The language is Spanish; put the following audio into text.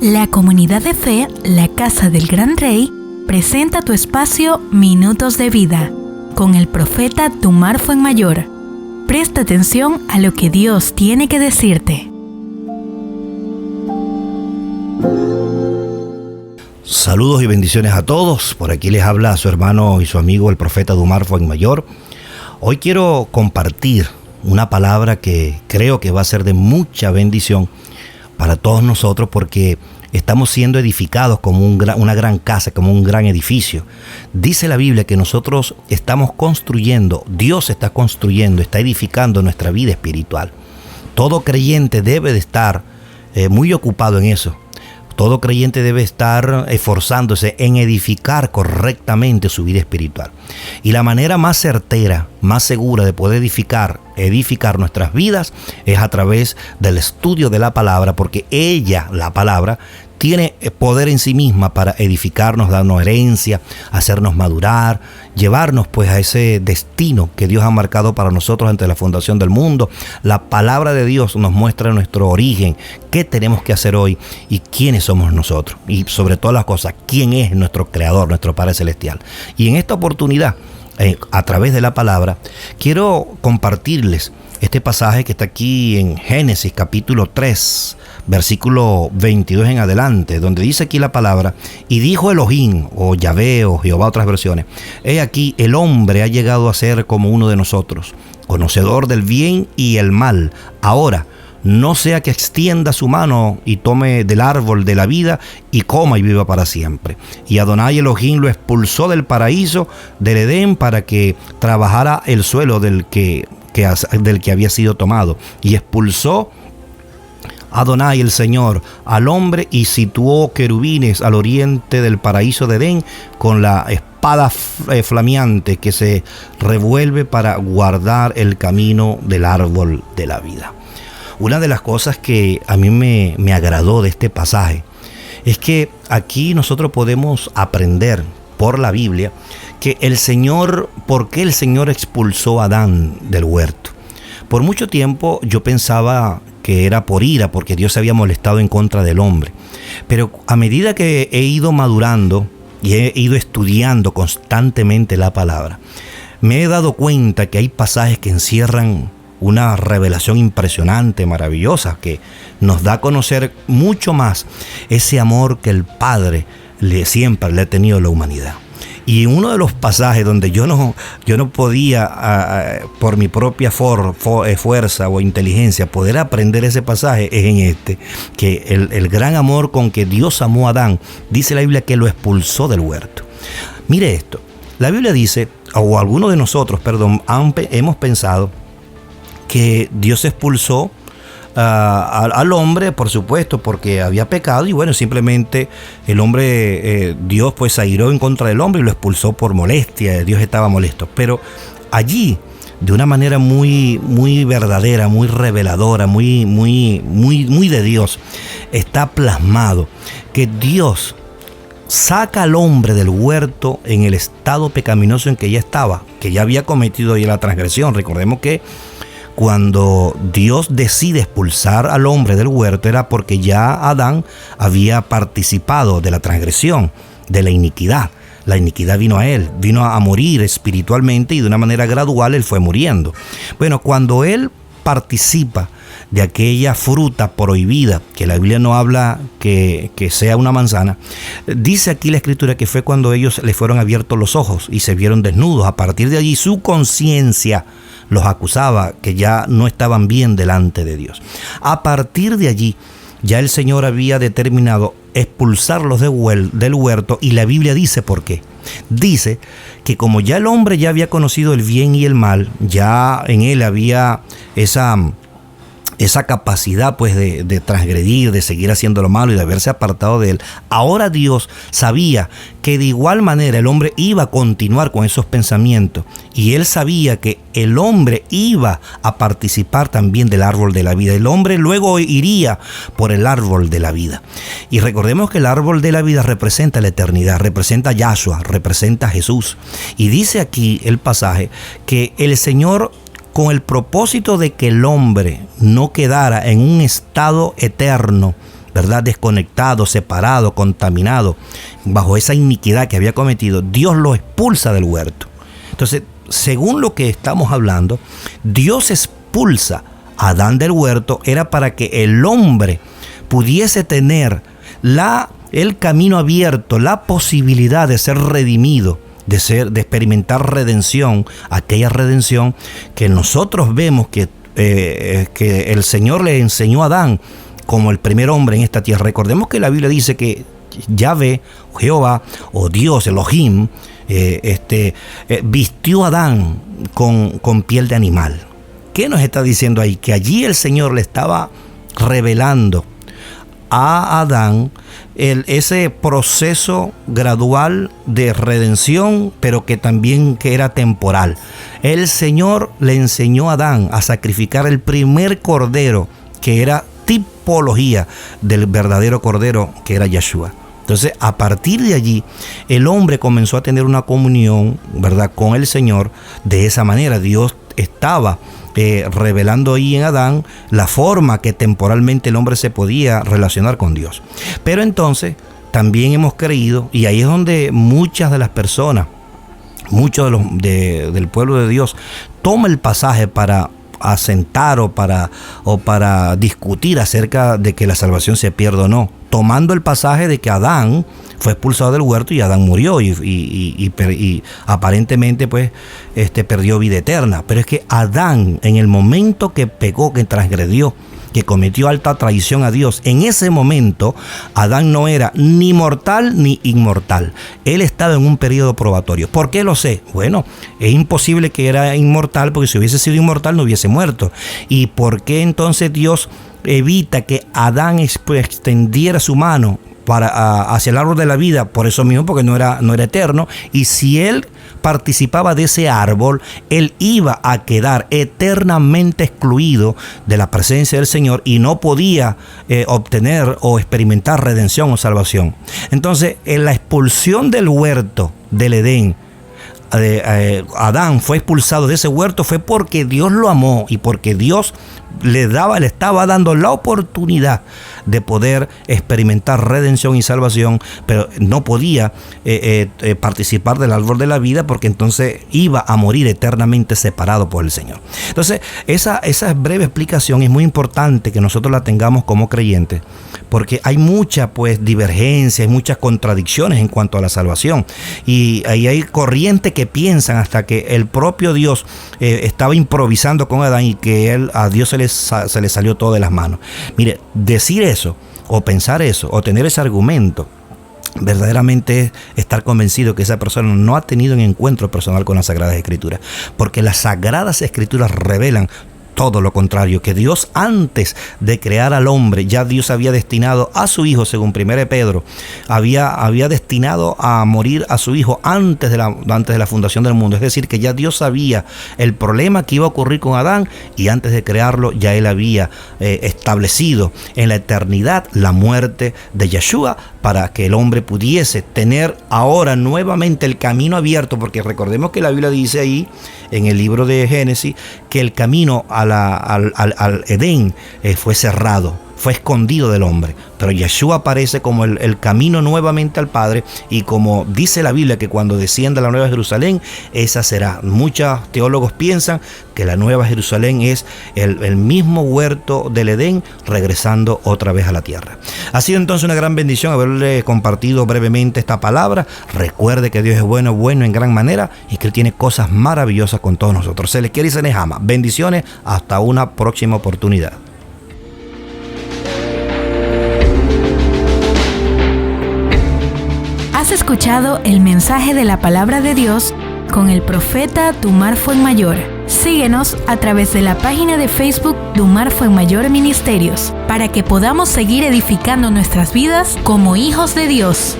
La comunidad de fe, la Casa del Gran Rey, presenta tu espacio Minutos de Vida, con el profeta Dumar Fuenmayor. Presta atención a lo que Dios tiene que decirte. Saludos y bendiciones a todos. Por aquí les habla su hermano y su amigo el profeta Dumar Fuenmayor. Hoy quiero compartir una palabra que creo que va a ser de mucha bendición para todos nosotros, porque estamos siendo edificados como una gran casa, como un gran edificio. Dice la Biblia que nosotros estamos construyendo, Dios está construyendo, está edificando nuestra vida espiritual. Todo creyente debe de estar muy ocupado en eso. Todo creyente debe estar esforzándose en edificar correctamente su vida espiritual. Y la manera más certera, más segura de poder edificar nuestras vidas es a través del estudio de la palabra, porque ella, la palabra, tiene poder en sí misma para edificarnos, darnos herencia, hacernos madurar, llevarnos pues a ese destino que Dios ha marcado para nosotros ante la fundación del mundo. La palabra de Dios nos muestra nuestro origen, qué tenemos que hacer hoy y quiénes somos nosotros. Y sobre todas las cosas, quién es nuestro Creador, nuestro Padre Celestial. Y en esta oportunidad, a través de la palabra, quiero compartirles este pasaje que está aquí en Génesis capítulo 3, versículo 22 en adelante, donde dice aquí la palabra: y dijo Elohim, o Yahvé, o Jehová, otras versiones: he aquí, el hombre ha llegado a ser como uno de nosotros, conocedor del bien y el mal. Ahora, no sea que extienda su mano y tome del árbol de la vida y coma y viva para siempre. Y Adonai Elohim lo expulsó del paraíso del Edén para que trabajara el suelo del que había sido tomado. Y expulsó Adonai el Señor al hombre y situó querubines al oriente del paraíso de Edén con la espada flameante que se revuelve para guardar el camino del árbol de la vida. Una de las cosas que a mí me agradó de este pasaje es que aquí nosotros podemos aprender por la Biblia que ¿por qué el Señor expulsó a Adán del huerto? Por mucho tiempo yo pensaba que era por ira, porque Dios se había molestado en contra del hombre. Pero a medida que he ido madurando y he ido estudiando constantemente la palabra, me he dado cuenta que hay pasajes que encierran una revelación impresionante, maravillosa, que nos da a conocer mucho más ese amor que el Padre siempre le ha tenido a la humanidad. Y en uno de los pasajes donde yo no podía, por mi propia fuerza o inteligencia, poder aprender ese pasaje, es en este, que el gran amor con que Dios amó a Adán, dice la Biblia que lo expulsó del huerto. Mire esto, la Biblia dice, o algunos de nosotros, hemos pensado que Dios expulsó al hombre, por supuesto, porque había pecado, y bueno, simplemente el hombre, Dios pues se airó en contra del hombre y lo expulsó por molestia. Dios estaba molesto, pero allí, de una manera muy, muy verdadera, muy reveladora, muy de Dios, está plasmado que Dios saca al hombre del huerto en el estado pecaminoso en que ya estaba, que ya había cometido ya la transgresión. Recordemos que cuando Dios decide expulsar al hombre del huerto era porque ya Adán había participado de la transgresión, de la iniquidad. La iniquidad vino a él, vino a morir espiritualmente, y de una manera gradual él fue muriendo. Bueno, cuando él participa de aquella fruta prohibida, que la Biblia no habla que sea una manzana, dice aquí la Escritura que fue cuando ellos le fueron abiertos los ojos y se vieron desnudos. A partir de allí su conciencia los acusaba que ya no estaban bien delante de Dios. A partir de allí ya el Señor había determinado expulsarlos del huerto, y la Biblia dice por qué. Dice que como ya el hombre ya había conocido el bien y el mal, ya en él había esa capacidad pues de transgredir, de seguir haciendo lo malo y de haberse apartado de él. Ahora Dios sabía que de igual manera el hombre iba a continuar con esos pensamientos, y él sabía que el hombre iba a participar también del árbol de la vida. El hombre luego iría por el árbol de la vida. Y recordemos que el árbol de la vida representa la eternidad, representa a Yahshua, representa a Jesús. Y dice aquí el pasaje que el Señor con el propósito de que el hombre no quedara en un estado eterno, ¿verdad? Desconectado, separado, contaminado, bajo esa iniquidad que había cometido, Dios lo expulsa del huerto. Entonces, según lo que estamos hablando, Dios expulsa a Adán del huerto, era para que el hombre pudiese tener el camino abierto, la posibilidad de ser redimido, de experimentar redención, aquella redención que nosotros vemos que el Señor le enseñó a Adán como el primer hombre en esta tierra. Recordemos que la Biblia dice que Yahvé, Jehová o Dios, Elohim, vistió a Adán con piel de animal. ¿Qué nos está diciendo ahí? Que allí el Señor le estaba revelando a Adán ese proceso gradual de redención, pero que también que era temporal. El Señor le enseñó a Adán a sacrificar el primer cordero, que era tipología del verdadero cordero, que era Yeshua. Entonces, a partir de allí, el hombre comenzó a tener una comunión, ¿verdad?, con el Señor. De esa manera, Dios estaba revelando ahí en Adán la forma que temporalmente el hombre se podía relacionar con Dios. Pero entonces, también hemos creído, y ahí es donde muchas de las personas, muchos del pueblo de Dios, toma el pasaje para asentar o para discutir acerca de que la salvación se pierde o no, tomando el pasaje de que Adán fue expulsado del huerto y Adán murió y aparentemente pues perdió vida eterna. Pero es que Adán, en el momento que pecó, que transgredió, que cometió alta traición a Dios, en ese momento Adán no era ni mortal ni inmortal. Él estaba en un periodo probatorio. ¿Por qué lo sé? Bueno, es imposible que era inmortal, porque si hubiese sido inmortal no hubiese muerto. ¿Y por qué entonces Dios evita que Adán extendiera su mano hacia el árbol de la vida? Por eso mismo, porque no era eterno. Y si él participaba de ese árbol, él iba a quedar eternamente excluido de la presencia del Señor y no podía obtener o experimentar redención o salvación. Entonces, en la expulsión del huerto del Edén, Adán fue expulsado de ese huerto, fue porque Dios lo amó y porque Dios le estaba dando la oportunidad de poder experimentar redención y salvación, pero no podía participar del árbol de la vida, porque entonces iba a morir eternamente separado por el Señor. Entonces, esa breve explicación es muy importante que nosotros la tengamos como creyentes, porque hay mucha divergencia, hay muchas contradicciones en cuanto a la salvación, y ahí hay corrientes que piensan hasta que el propio Dios estaba improvisando con Adán y que a Dios se le salió todo de las manos. Mire, decir eso o pensar eso o tener ese argumento verdaderamente es estar convencido que esa persona no ha tenido un encuentro personal con las Sagradas Escrituras, porque las Sagradas Escrituras revelan todo lo contrario, que Dios, antes de crear al hombre, ya Dios había destinado a su hijo, según 1 Pedro, había destinado a morir a su hijo antes de la fundación del mundo. Es decir, que ya Dios sabía el problema que iba a ocurrir con Adán, y antes de crearlo ya él había establecido en la eternidad la muerte de Yeshua, para que el hombre pudiese tener ahora nuevamente el camino abierto, porque recordemos que la Biblia dice ahí en el libro de Génesis que el camino al Edén fue cerrado, fue escondido del hombre, pero Yeshua aparece como el camino nuevamente al Padre, y como dice la Biblia que cuando descienda la Nueva Jerusalén, esa será. Muchos teólogos piensan que la Nueva Jerusalén es el mismo huerto del Edén regresando otra vez a la tierra. Ha sido entonces una gran bendición haberle compartido brevemente esta palabra. Recuerde que Dios es bueno en gran manera, y que Él tiene cosas maravillosas con todos nosotros. Se les quiere y se les ama. Bendiciones, hasta una próxima oportunidad. Has escuchado el mensaje de la palabra de Dios con el profeta Dumar Fuenmayor. Síguenos a través de la página de Facebook Dumar Fuenmayor Ministerios, para que podamos seguir edificando nuestras vidas como hijos de Dios.